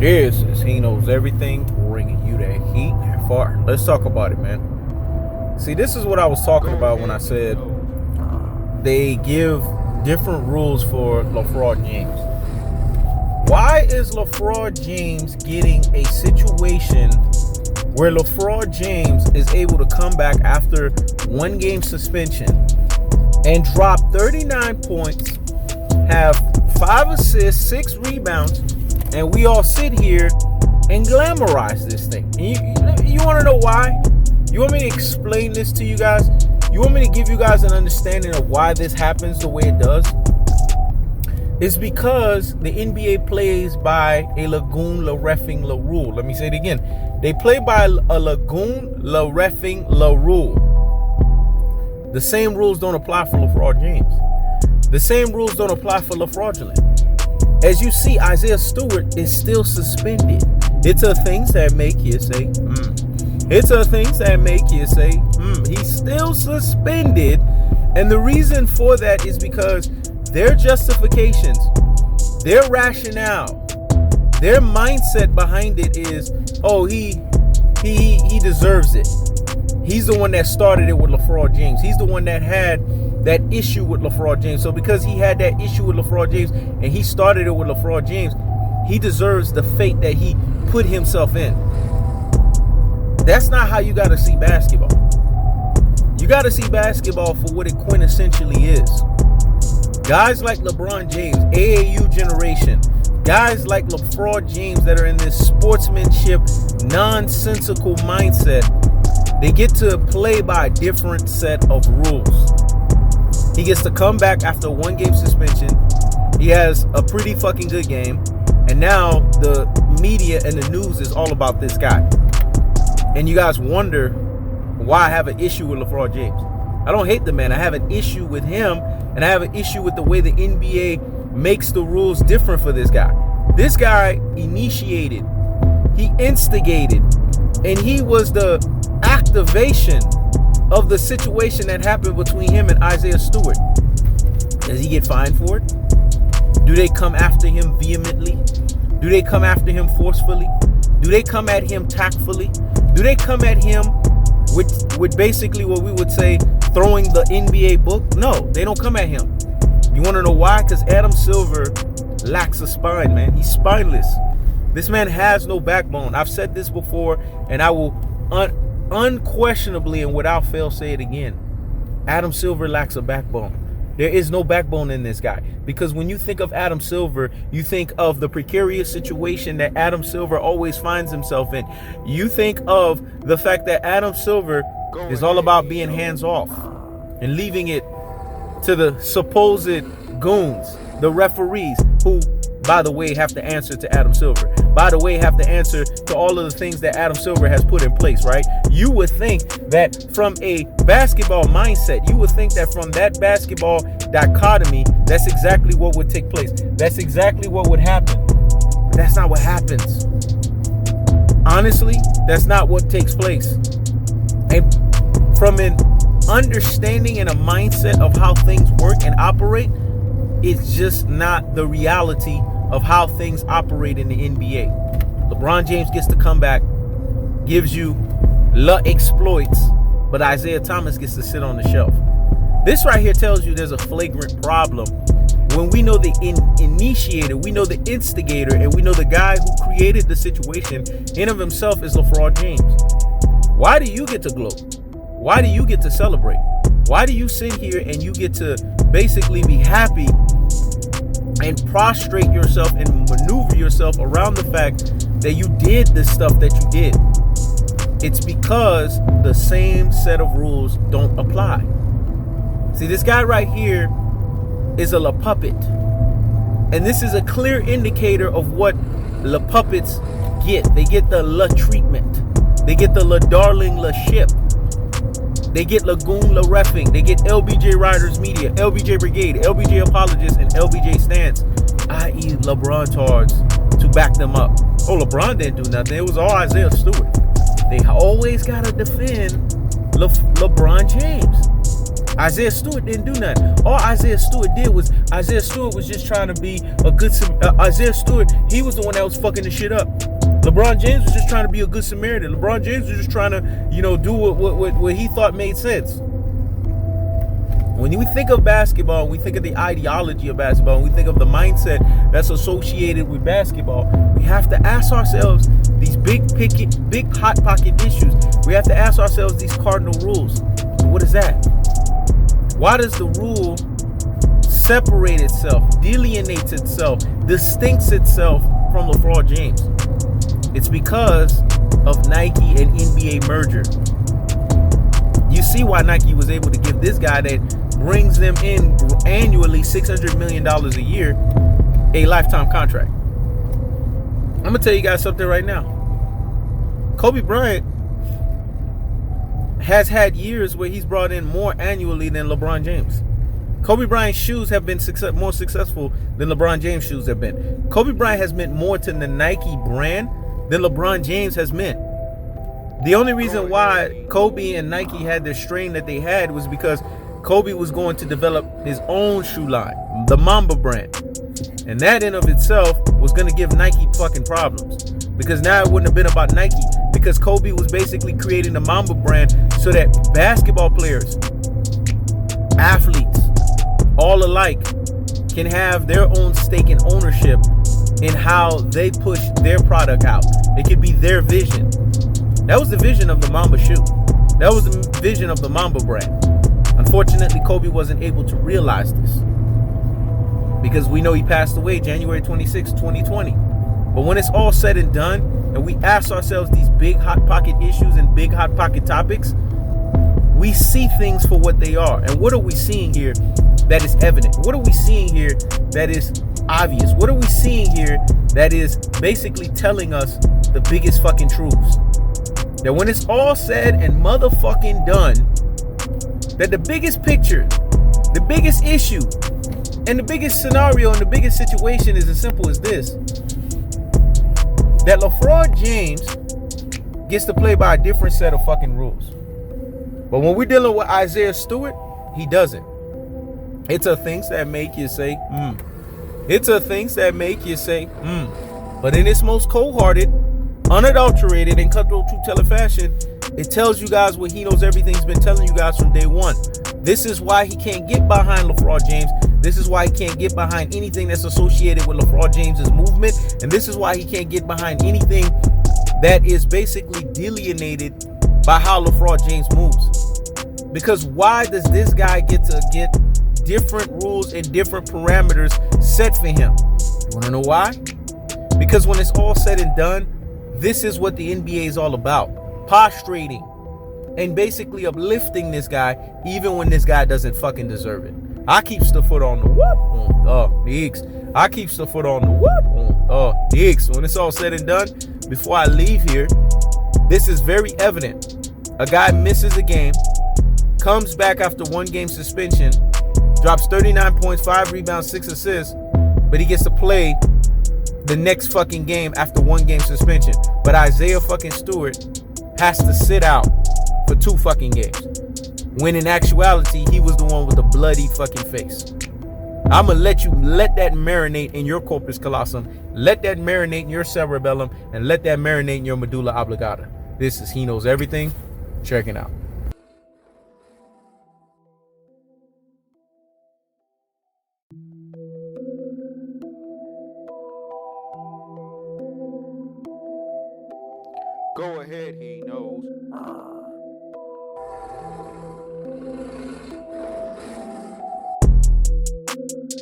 This is He Knows Everything, bringing you that heat and far. Let's talk about it, man. See, this is what I was talking about when I said they give different rules for LeBron James. Why is LeBron James getting a situation where LeBron James is able to come back after one game suspension and drop 39 points, have 5 assists, 6 rebounds, and we all sit here and glamorize this thing? And you want to know why? You want me to explain this to you guys? You want me to give you guys an understanding of why this happens the way it does? It's because the NBA plays by a Lagoon La Reffing La Rule. Let me say it again. They play by a Lagoon La Reffing La Rule. The same rules don't apply for LeBron James. The same rules don't apply for LaFraudulent. As you see, Isaiah Stewart is still suspended. It's a things that make you say, It's a things that make you say, He's still suspended. And the reason for that is because their justifications, their rationale, their mindset behind it is, oh, he deserves it. He's the one that started it with LeBron James. He's the one that had that issue with LeBron James. So because he had that issue with LeBron James and he started it with LeBron James, he deserves the fate that he put himself in. That's not how you got to see basketball. You got to see basketball for what it quintessentially is. Guys like LeBron James, AAU generation, guys like LeBron James that are in this sportsmanship, nonsensical mindset, they get to play by a different set of rules. He gets to come back after one game suspension. He has a pretty fucking good game. And now the media and the news is all about this guy. And you guys wonder why I have an issue with LeBron James. I don't hate the man. I have an issue with him. And I have an issue with the way the NBA makes the rules different for this guy. This guy initiated, he instigated, and he was the activation of the situation that happened between him and Isaiah Stewart. Does he get fined for it? Do they come after him vehemently? Do they come after him forcefully? Do they come at him tactfully? Do they come at him with basically what we would say throwing the NBA book? No, they don't come at him. You want to know why? Because Adam Silver lacks a spine, man. He's spineless. This man has no backbone. I've said this before, and I will unquestionably and without fail say it again. Adam Silver lacks a backbone. There is no backbone in this guy. Because when you think of Adam Silver, you think of the precarious situation that Adam Silver always finds himself in. You think of the fact that Adam Silver is all about being hands off and leaving it to the supposed goons, the referees, who, by the way, have to answer to Adam Silver. By the way, have to answer to all of the things that Adam Silver has put in place, right? You would think that from a basketball mindset, you would think that from that basketball dichotomy, that's exactly what would take place. That's exactly what would happen. But that's not what happens. Honestly, that's not what takes place. And from an understanding and a mindset of how things work and operate, it's just not the reality of how things operate in the NBA. LeBron James gets to come back, gives you exploits, but Isaiah Thomas gets to sit on the shelf. This right here tells you there's a flagrant problem when we know the initiator, we know the instigator, and we know the guy who created the situation in of himself is LeBron James. Why do you get to gloat? Why do you get to celebrate? Why do you sit here and you get to basically be happy and prostrate yourself and maneuver yourself around the fact that you did the stuff that you did? It's because the same set of rules don't apply. See, this guy right here is a La Puppet. And this is a clear indicator of what La Puppets get. They get the La treatment. They get the La Darling La ship. They get Lagoon La Reffing. They get LBJ Riders Media, LBJ Brigade, LBJ Apologists, and LBJ Stance, i.e. LeBron Tards, to back them up. Oh, LeBron didn't do nothing. It was all Isaiah Stewart. They always got to defend LeBron James. Isaiah Stewart didn't do nothing. All Isaiah Stewart did was just trying to be a good. Isaiah Stewart, he was the one that was fucking the shit up. LeBron James was just trying to be a good Samaritan. LeBron James was just trying to, do what he thought made sense. When we think of basketball, we think of the ideology of basketball, and we think of the mindset that's associated with basketball, we have to ask ourselves these big hot pocket issues. We have to ask ourselves these cardinal rules. What is that? Why does the rule separate itself, delineates itself, distincts itself from LeBron James? It's because of Nike and NBA merger. You see why Nike was able to give this guy that brings them in annually $600 million a year a lifetime contract. I'm going to tell you guys something right now. Kobe Bryant has had years where he's brought in more annually than LeBron James. Kobe Bryant's shoes have been more successful than LeBron James' shoes have been. Kobe Bryant has meant more to the Nike brand than LeBron James has meant. The only reason why Kobe and Nike had the strain that they had was because Kobe was going to develop his own shoe line, the Mamba brand. And that in of itself was going to give Nike fucking problems. Because now it wouldn't have been about Nike. Because Kobe was basically creating the Mamba brand so that basketball players, athletes, all alike, can have their own stake and ownership in how they push their product out. It could be their vision. That was the vision of the Mamba shoe. That was the vision of the Mamba brand. Unfortunately, Kobe wasn't able to realize this because we know he passed away January 26, 2020. But when it's all said and done, and we ask ourselves these big hot pocket issues and big hot pocket topics, we see things for what they are. And what are we seeing here that is evident? What are we seeing here that is obvious? What are we seeing here that is basically telling us the biggest fucking truths? That when it's all said and motherfucking done, that the biggest picture, the biggest issue, and the biggest scenario and the biggest situation is as simple as this. That LeBron James gets to play by a different set of fucking rules. But when we're dealing with Isaiah Stewart, he doesn't. It's a things that make you say, It's a things that make you say, But in its most cold-hearted, unadulterated, and cutthroat true-teller fashion, it tells you guys what He Knows Everything's been telling you guys from day one. This is why he can't get behind LeBron James. This is why he can't get behind anything that's associated with LeBron James's movement. And this is why he can't get behind anything that is basically delineated by how LeBron James moves. Because why does this guy get to get different rules and different parameters set for him? You want to know why? Because when it's all said and done, this is what the NBA is all about. Prostrating and basically uplifting this guy even when this guy doesn't fucking deserve it. I keeps the foot on the whoop, Diggs. I keeps the foot on the whoop, Diggs. When it's all said and done, before I leave here, this is very evident. A guy misses a game, comes back after 1 game suspension, drops 39 points, 5 rebounds, 6 assists, but he gets to play the next fucking game after 1 game suspension. But Isaiah fucking Stewart has to sit out for 2 fucking games, when in actuality he was the one with the bloody fucking face. I'ma let that marinate in your corpus callosum, let that marinate in your cerebellum, and let that marinate in your medulla oblongata. This is He Knows Everything. Check it out. Go ahead, He Knows.